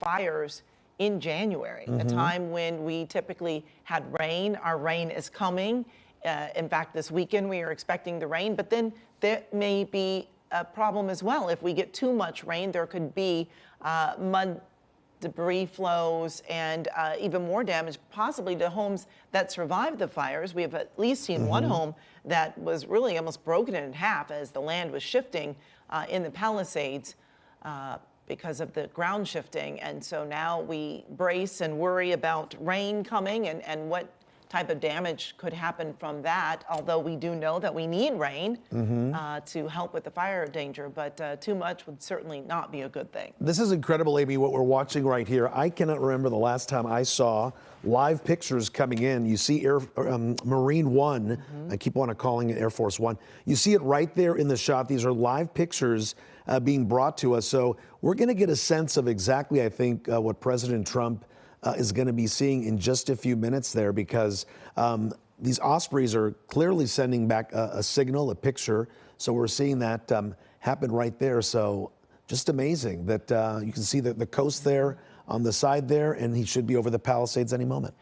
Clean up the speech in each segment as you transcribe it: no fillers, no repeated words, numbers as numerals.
fires in January, a time when we typically had rain. Our rain is coming. In fact, this weekend we are expecting the rain, but then there may be a problem as well. If we get too much rain, there could be mud, debris flows, and even more damage possibly to homes that survived the fires. We have at least seen one home that was really almost broken in half as the land was shifting in the Palisades because of the ground shifting. And so now we brace and worry about rain coming and what type of damage could happen from that, although we do know that we need rain to help with the fire danger, but too much would certainly not be a good thing. This is incredible, Amy, what we're watching right here. I cannot remember the last time I saw live pictures coming in. You see Marine One, I keep on calling it Air Force One. You see it right there in the shot. These are live pictures being brought to us. So we're gonna get a sense of exactly, I think, what President Trump is going to be seeing in just a few minutes there, because these Ospreys are clearly sending back a signal, a picture. So we're seeing that happen right there. So just amazing that you can see the coast there on the side there, and he should be over the Palisades any moment.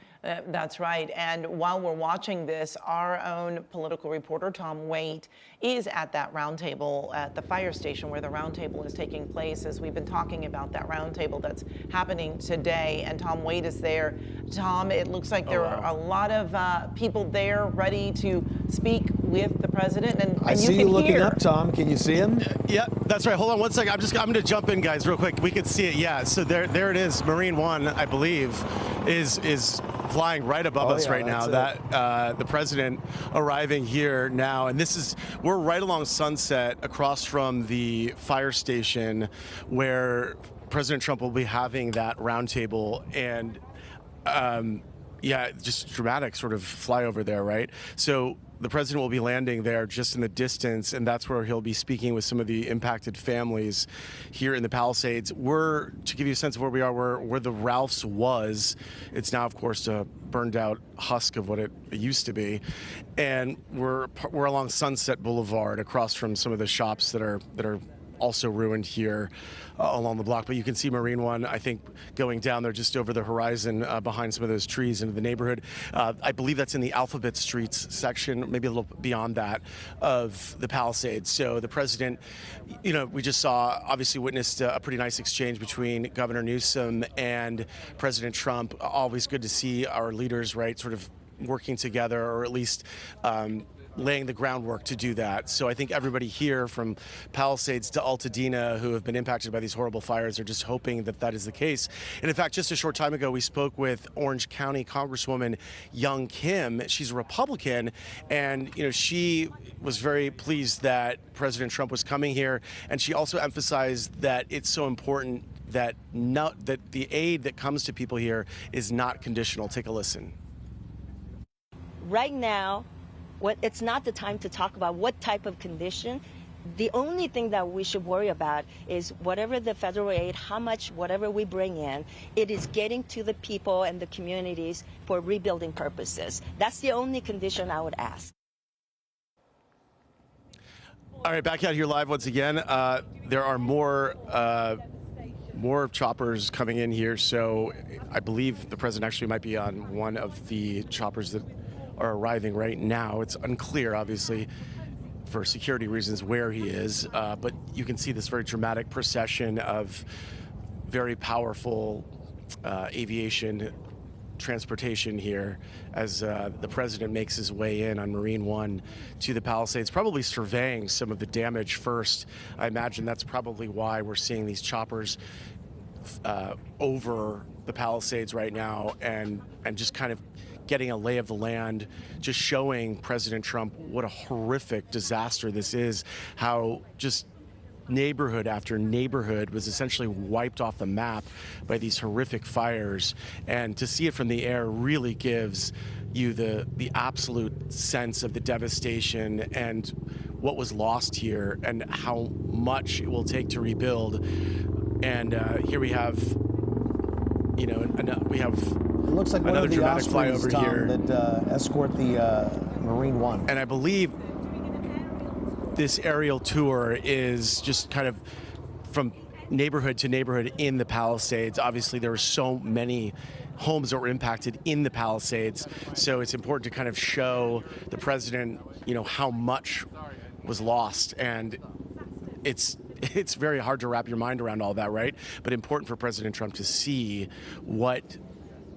That's right. And while we're watching this, our own political reporter, Tom Waite, is at that roundtable at the fire station where the roundtable is taking place, as we've been talking about that roundtable that's happening today. And Tom Waite is there. Tom, it looks like there are a lot of people there ready to speak with the president. And I see you looking up, Tom. Can you see him? Yeah, that's right. Hold on one second. I'm going to jump in, guys, real quick. We can see it. Yeah. So there it is. Marine One, I believe, is flying right above us right now. That the president arriving here now, and we're right along Sunset, across from the fire station where President Trump will be having that roundtable, and yeah, just dramatic sort of flyover there, right? So the president will be landing there just in the distance, and that's where he'll be speaking with some of the impacted families here in the Palisades. To give you a sense of where we are, where the Ralph's was. It's now, of course, a burned out husk of what it used to be. And we're along Sunset Boulevard, across from some of the shops that are also ruined here along the block. But you can see Marine One, I think, going down there just over the horizon behind some of those trees into the neighborhood. I believe that's in the Alphabet Streets section, maybe a little beyond that, of the Palisades. So the president, we just obviously witnessed a pretty nice exchange between Governor Newsom and President Trump. Always good to see our leaders, right, sort of working together, or at least laying the groundwork to do that. So I think everybody here, from Palisades to Altadena, who have been impacted by these horrible fires, are just hoping that that is the case. And in fact, just a short time ago, we spoke with Orange County Congresswoman Young Kim. She's a Republican, and she was very pleased that President Trump was coming here, and she also emphasized that it's so important that the aid that comes to people here is not conditional. Take a listen. Right now, it's not the time to talk about what type of condition. The only thing that we should worry about is whatever the federal aid, how much, whatever we bring in, it is getting to the people and the communities for rebuilding purposes. That's the only condition I would ask. All right, back out here live once again. There are more choppers coming in here. So I believe the president actually might be on one of the choppers that are arriving right now. It's unclear, obviously, for security reasons, where he is, but you can see this very dramatic procession of very powerful aviation transportation here as the president makes his way in on Marine One to the Palisades, probably surveying some of the damage first. I imagine that's probably why we're seeing these choppers over the Palisades right now, and just kind of getting a lay of the land, just showing President Trump what a horrific disaster this is, how just neighborhood after neighborhood was essentially wiped off the map by these horrific fires. And to see it from the air really gives you the absolute sense of the devastation and what was lost here and how much it will take to rebuild. And here we have, It looks like another one of the dramatic Ospreys, flyover Tom, here that escort the Marine One. And I believe this aerial tour is just kind of from neighborhood to neighborhood in the Palisades. Obviously, there were so many homes that were impacted in the Palisades, so it's important to kind of show the president, how much was lost, and it's very hard to wrap your mind around all that, right? But important for President Trump to see what,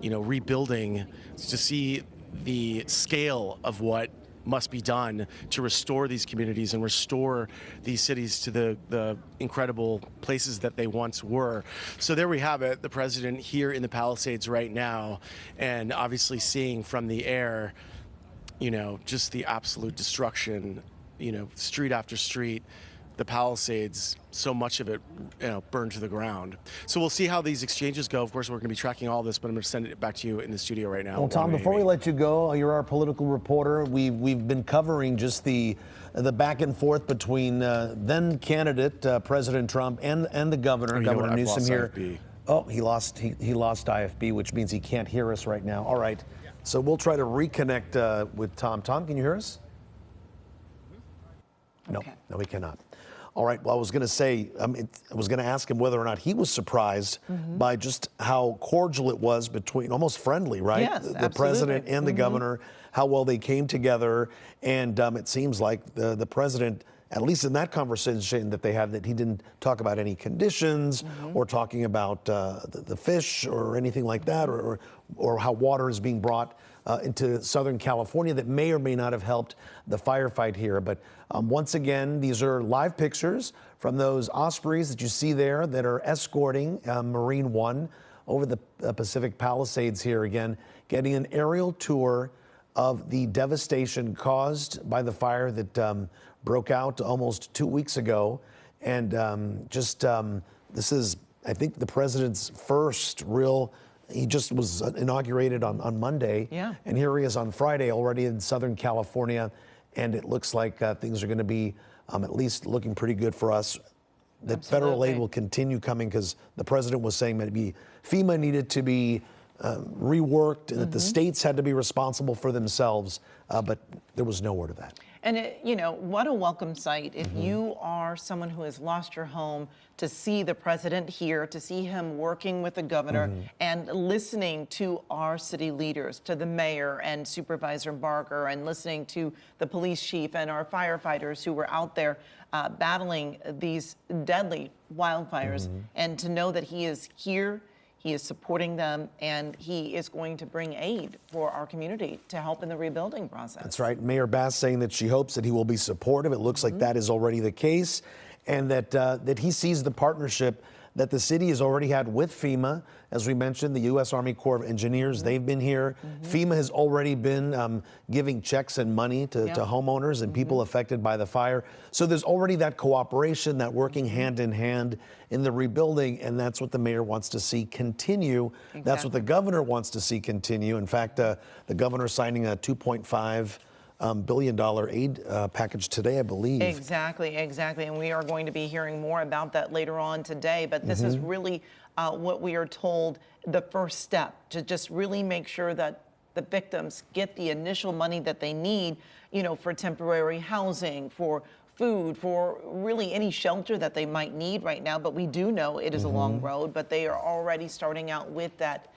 rebuilding, to see the scale of what must be done to restore these communities and restore these cities to the incredible places that they once were. So there we have it, the president here in the Palisades right now, and obviously seeing from the air, just the absolute destruction, street after street. The Palisades, so much of it, burned to the ground. So we'll see how these exchanges go. Of course, we're going to be tracking all this, but I'm going to send it back to you in the studio right now. Well, Tom, before we let you go, you're our political reporter. We've been covering just the back and forth between then candidate President Trump and the governor, Governor Newsom here. IFB. Oh, he lost IFB, which means he can't hear us right now. All right, so we'll try to reconnect with Tom. Tom, can you hear us? Okay. No, we cannot. All right. Well, I was going to say, I was going to ask him whether or not he was surprised by just how cordial it was between, almost friendly, right? Yes, the president and the governor, how well they came together. And it seems like the president, at least in that conversation that they had, that he didn't talk about any conditions or talking about the fish or anything like that, or how water is being brought into Southern California that may or may not have helped the firefight here. But once again, these are live pictures from those Ospreys that you see there that are escorting Marine One over the Pacific Palisades here, again, getting an aerial tour of the devastation caused by the fire that broke out almost 2 weeks ago. And this is, I think, the president's first real. He just was inaugurated on Monday. Yeah. And here he is on Friday already in Southern California. And it looks like things are going to be at least looking pretty good for us. That federal aid will continue coming because the president was saying maybe FEMA needed to be reworked and that the states had to be responsible for themselves. But there was no word of that. And, what a welcome sight if you are someone who has lost your home, to see the president here, to see him working with the governor and listening to our city leaders, to the mayor and Supervisor Barker, and listening to the police chief and our firefighters who were out there battling these deadly wildfires, and to know that he is here. He is supporting them, and he is going to bring aid for our community to help in the rebuilding process. That's right. Mayor Bass saying that she hopes that he will be supportive. It looks like that is already the case, and that he sees the partnership that the city has already had with FEMA. As we mentioned, the U.S. Army Corps of Engineers, they've been here. FEMA has already been giving checks and money to homeowners and people affected by the fire. So there's already that cooperation, that working hand in hand in the rebuilding, and that's what the mayor wants to see continue. Exactly. That's what the governor wants to see continue. In fact, the governor signing a $2.5 billion aid package today, I believe. Exactly. And we are going to be hearing more about that later on today. But this is really what we are told, the first step to just really make sure that the victims get the initial money that they need, for temporary housing, for food, for really any shelter that they might need right now. But we do know it is a long road, but they are already starting out with that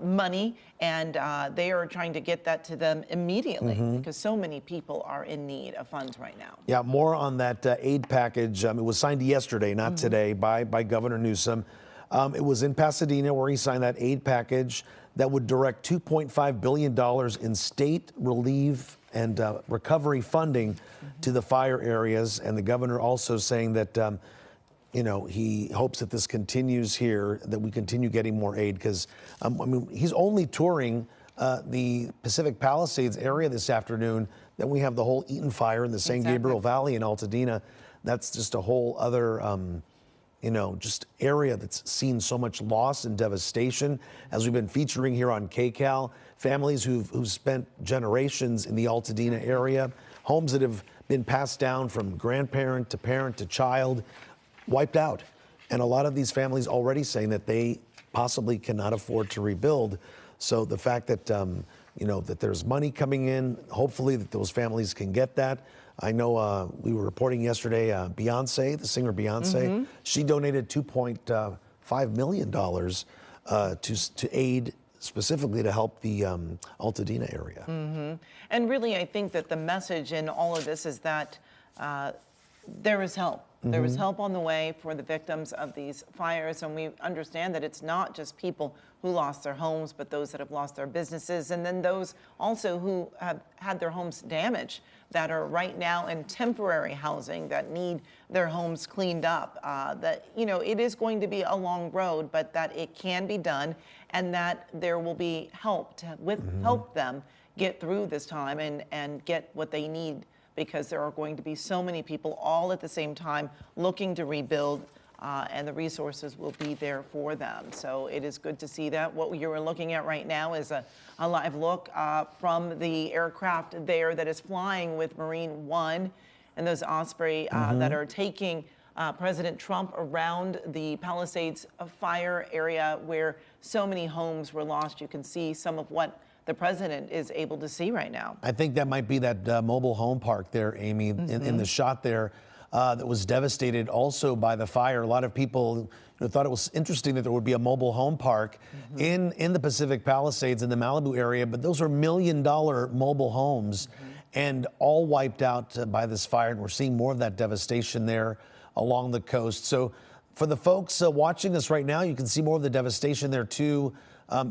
money, and they are trying to get that to them immediately because so many people are in need of funds right now. Yeah, more on that aid package. It was signed yesterday, not today, by Governor Newsom. It was in Pasadena where he signed that aid package that would direct $2.5 billion in state relief and recovery funding to the fire areas. And the governor also saying that he hopes that this continues here, that we continue getting more aid, because he's only touring the Pacific Palisades area this afternoon. Then we have the whole Eaton fire in the San Gabriel Valley in Altadena. That's just a whole other, just area that's seen so much loss and devastation. As we've been featuring here on KCAL, families who've spent generations in the Altadena area, homes that have been passed down from grandparent to parent to child, wiped out. And a lot of these families already saying that they possibly cannot afford to rebuild. So the fact that, that there's money coming in, hopefully that those families can get that. I know we were reporting yesterday, Beyonce, the singer Beyonce, she donated $2.5 million to aid specifically to help the Altadena area. And really, I think that the message in all of this is that there is help. There is help on the way for the victims of these fires, and we understand that it's not just people who lost their homes, but those that have lost their businesses, and then those also who have had their homes damaged that are right now in temporary housing that need their homes cleaned up. That, you know, it is going to be a long road, but that it can be done, and that there will be help to help them get through this time and get what they need, because there are going to be so many people all at the same time looking to rebuild, and the resources will be there for them. So it is good to see that. What you're looking at right now is a live look from the aircraft there that is flying with Marine One and those Osprey that are taking President Trump around the Palisades fire area where so many homes were lost. You can see some of what the president is able to see right now. I think that might be that mobile home park there, Amy, in the shot there that was devastated also by the fire. A lot of people thought it was interesting that there would be a mobile home park in the Pacific Palisades in the Malibu area, but those are $1 million mobile homes and all wiped out by this fire. And we're seeing more of that devastation there along the coast. So for the folks watching us right now, you can see more of the devastation there too.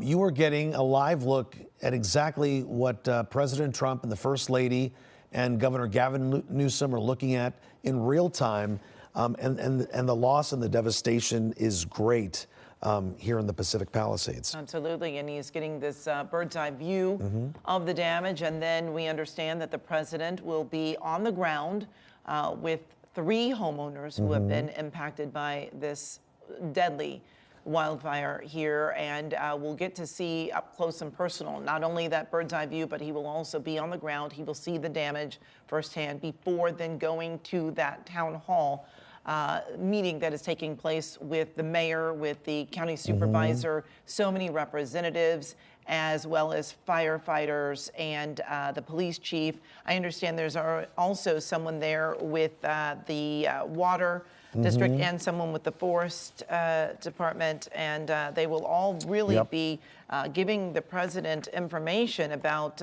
You are getting a live look at exactly what President Trump and the First Lady and Governor Gavin Newsom are looking at in real time. And the loss and the devastation is great here in the Pacific Palisades. Absolutely, and he's getting this bird's eye view of the damage. And then we understand that the president will be on the ground with 3 homeowners who have been impacted by this deadly wildfire here, and we'll get to see up close and personal not only that bird's eye view, but he will also be on the ground. He will see the damage firsthand before then going to that town hall meeting that is taking place with the mayor, with the county supervisor, so many representatives, as well as firefighters and the police chief. I understand there's also someone there with the water district and someone with the forest department, and they will all really be giving the president information about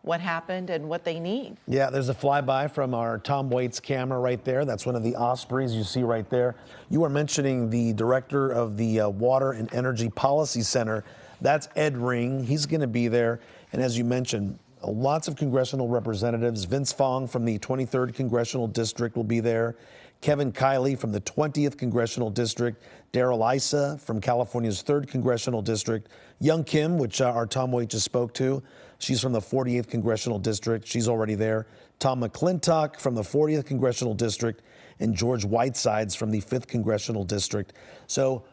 what happened and what they need. Yeah, there's a flyby from our Tom Waits camera right there. That's one of the Ospreys you see right there. You were mentioning the director of the Water and Energy Policy Center. That's Ed Ring. He's going to be there. And as you mentioned, lots of congressional representatives. Vince Fong from the 23rd Congressional District will be there. Kevin Kiley from the 20th Congressional District. Darrell Issa from California's 3rd Congressional District. Young Kim, which our Tom Waits just spoke to. She's from the 48th Congressional District. She's already there. Tom McClintock from the 40th Congressional District. And George Whitesides from the 5th Congressional District. So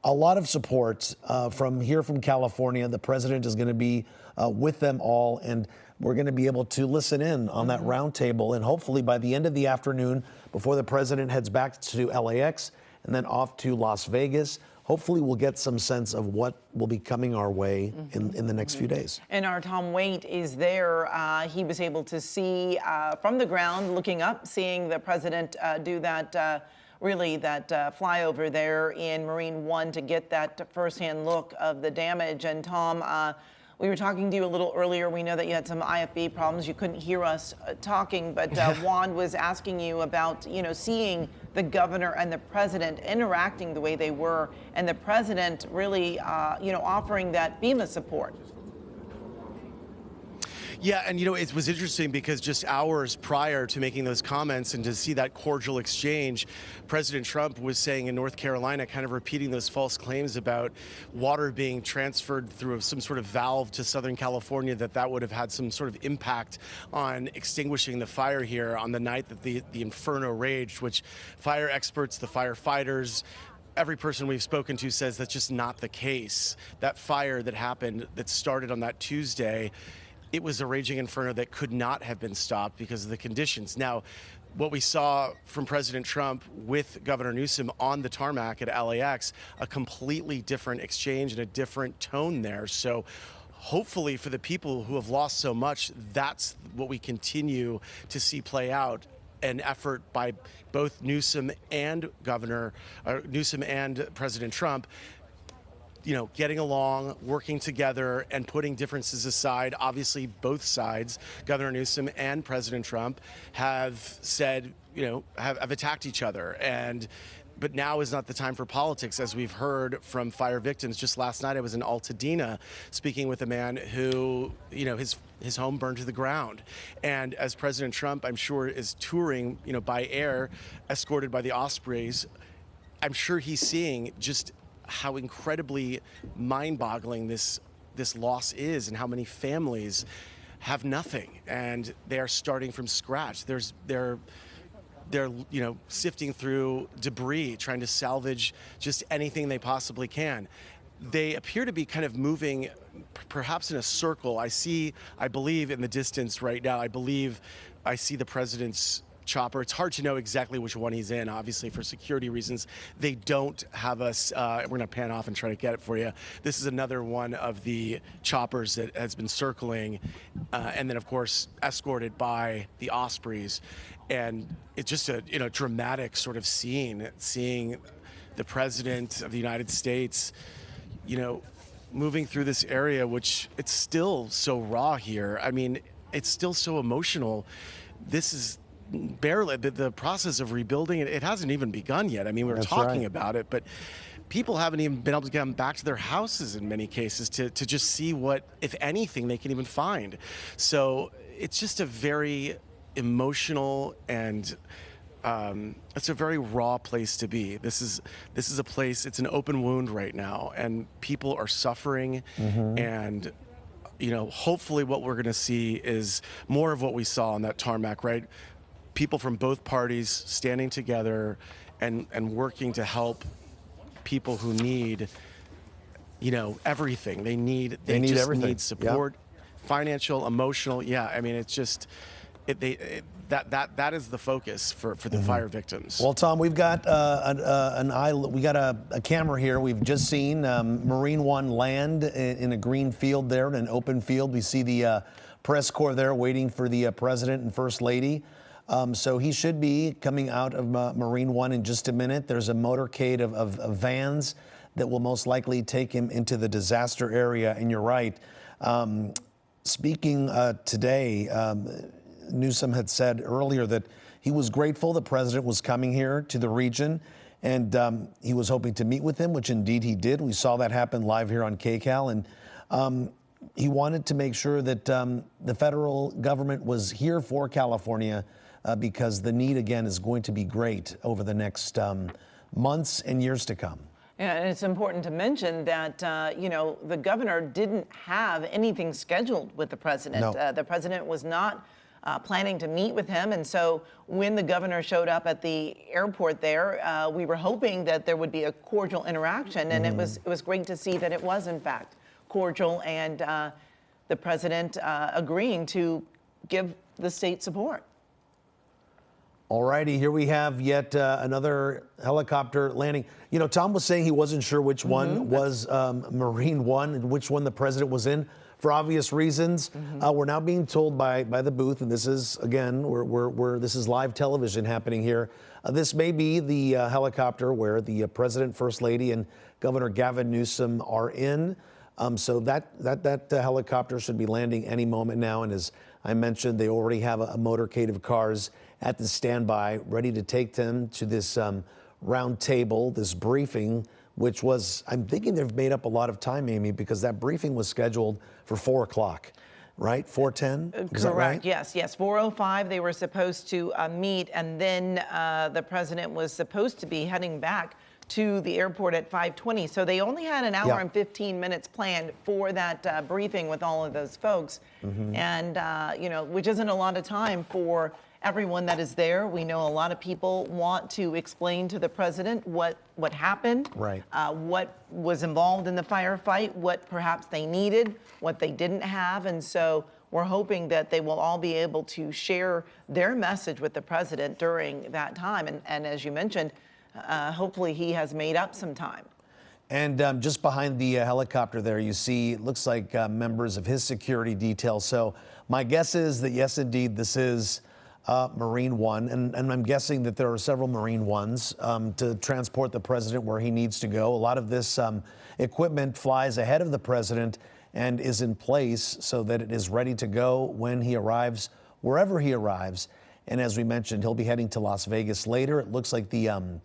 a lot of support from here from California. The president is going to be with them all, and we're going to be able to listen in on that roundtable. And hopefully by the end of the afternoon, before the president heads back to LAX and then off to Las Vegas, hopefully we'll get some sense of what will be coming our way in the next few days. And our Tom Waite is there. He was able to see from the ground, looking up, seeing the president do that really that flyover there in Marine One to get that firsthand look of the damage. And Tom, we were talking to you a little earlier. We know that you had some IFB problems. You couldn't hear us talking, but Juan was asking you about, seeing the governor and the president interacting the way they were, and the president really, offering that FEMA support. Yeah, and it was interesting because just hours prior to making those comments and to see that cordial exchange, President Trump was saying in North Carolina, kind of repeating those false claims about water being transferred through some sort of valve to Southern California, that would have had some sort of impact on extinguishing the fire here on the night that the inferno raged, which fire experts, the firefighters, every person we've spoken to says that's just not the case. That fire that happened, that started on that Tuesday, it was a raging inferno that could not have been stopped because of the conditions. Now, what we saw from President Trump with Governor Newsom on the tarmac at LAX, a completely different exchange and a different tone there. So hopefully for the people who have lost so much, that's what we continue to see play out. An effort by both Newsom and Newsom and President Trump, getting along, working together, and putting differences aside. Obviously, both sides, Governor Newsom and President Trump, have said, have attacked each other. But now is not the time for politics, as we've heard from fire victims. Just last night, I was in Altadena speaking with a man who, his home burned to the ground. And as President Trump, I'm sure, is touring, by air, escorted by the Ospreys, I'm sure he's seeing just how incredibly mind-boggling this loss is, and how many families have nothing, and they are starting from scratch. They're sifting through debris, trying to salvage just anything they possibly can. They appear to be kind of moving perhaps in a circle. I believe in the distance right now, I see the president's chopper. It's hard to know exactly which one he's in, obviously, for security reasons. They don't have us, we're going to pan off and try to get it for you. This is another one of the choppers that has been circling, and then, of course, escorted by the Ospreys. And it's just a dramatic sort of scene, seeing the President of the United States, moving through this area, which it's still so raw here. I mean, it's still so emotional. This is barely the process of rebuilding. It hasn't even begun yet. I mean, we're talking about it, but people haven't even been able to get back to their houses in many cases to just see what, if anything, they can even find. So it's just a very emotional and it's a very raw place to be. This is a place, it's an open wound right now, and people are suffering. And hopefully what we're going to see is more of what we saw on that tarmac, right? People from both parties standing together and working to help people who need, everything. They just everything. need support, financial, emotional. Yeah, I mean, it's just that is the focus for the fire victims. Well, Tom, we've got a camera here. We've just seen Marine One land in a green field there, in an open field. We see the press corps there waiting for the president and first lady. So he should be coming out of Marine One in just a minute. There's a motorcade of vans that will most likely take him into the disaster area. And you're right. Speaking today, Newsom had said earlier that he was grateful the president was coming here to the region, and he was hoping to meet with him, which indeed he did. We saw that happen live here on KCAL. And he wanted to make sure that the federal government was here for California, because the need, again, is going to be great over the next months and years to come. Yeah, and it's important to mention that, the governor didn't have anything scheduled with the president. No. The president was not planning to meet with him. And so when the governor showed up at the airport there, we were hoping that there would be a cordial interaction. And it was great to see that it was, in fact, cordial, and the president agreeing to give the state support. All righty, here we have yet another helicopter landing. Tom was saying he wasn't sure which one was Marine One and which one the president was in, for obvious reasons. We're now being told by the booth, and this is, again, this is live television happening here. This may be the helicopter where the president, first lady, and Governor Gavin Newsom are in. So that helicopter should be landing any moment now. And as I mentioned, they already have a motorcade of cars at the standby, ready to take them to this round table, this briefing, which was, I'm thinking they've made up a lot of time, Amy, because that briefing was scheduled for 4 o'clock, right? 4:10? Is that right? Yes. 4:05, they were supposed to meet, and then the president was supposed to be heading back to the airport at 5:20. So they only had an hour and 15 minutes planned for that briefing with all of those folks. And, which isn't a lot of time for everyone that is there. We know a lot of people want to explain to the president what happened, right? What was involved in the firefight, what perhaps they needed, what they didn't have. And so we're hoping that they will all be able to share their message with the president during that time. And as you mentioned, hopefully he has made up some time. And just behind the helicopter there, you see, it looks like members of his security detail. So my guess is that, yes, indeed, this is Marine One. And I'm guessing that there are several Marine Ones to transport the president where he needs to go. A lot of this equipment flies ahead of the president and is in place so that it is ready to go when he arrives, wherever he arrives. And as we mentioned, he'll be heading to Las Vegas later. It looks like the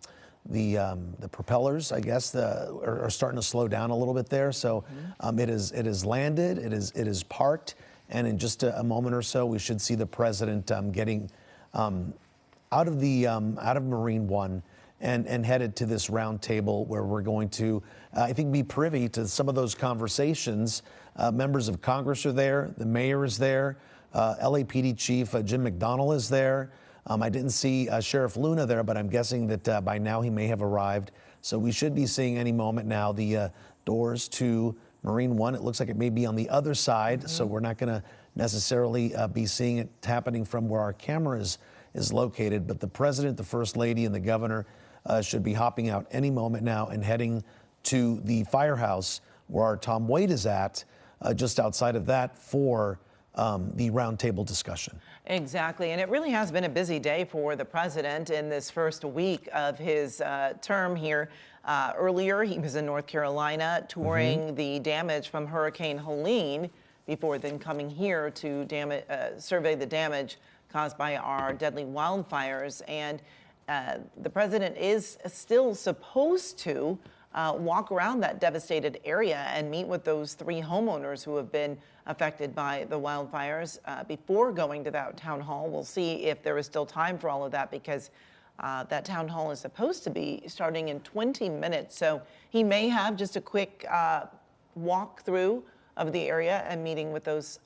propellers, I guess, are starting to slow down a little bit there. So it is landed, it is parked, and in just a moment or so, we should see the president getting out of Marine One and headed to this round table where we're going to, I think, be privy to some of those conversations. Members of Congress are there, the mayor is there, LAPD Chief Jim McDonnell is there. I didn't see Sheriff Luna there, but I'm guessing that by now he may have arrived. So we should be seeing any moment now the doors to Marine One. It looks like it may be on the other side, so we're not going to necessarily be seeing it happening from where our camera is located. But the president, the first lady, and the governor should be hopping out any moment now and heading to the firehouse where our Tom Wade is at, just outside of that, for the roundtable discussion. Exactly, and it really has been a busy day for the president in this first week of his term here. Earlier, he was in North Carolina touring the damage from Hurricane Helene before then coming here to survey the damage caused by our deadly wildfires. And the president is still supposed to walk around that devastated area and meet with those 3 homeowners who have been affected by the wildfires before going to that town hall. We'll see if there is still time for all of that, because that town hall is supposed to be starting in 20 minutes. So he may have just a quick walk through of the area and meeting with those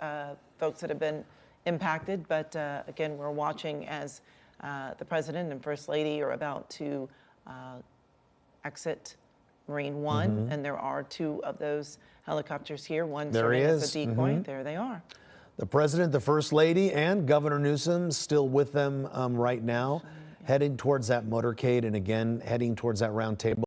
folks that have been impacted. But again, we're watching as the president and first lady are about to exit Marine One, and there are 2 of those helicopters here. One serving as a decoy. There they are. The president, the first lady, and Governor Newsom still with them right now, heading towards that motorcade and again heading towards that round table.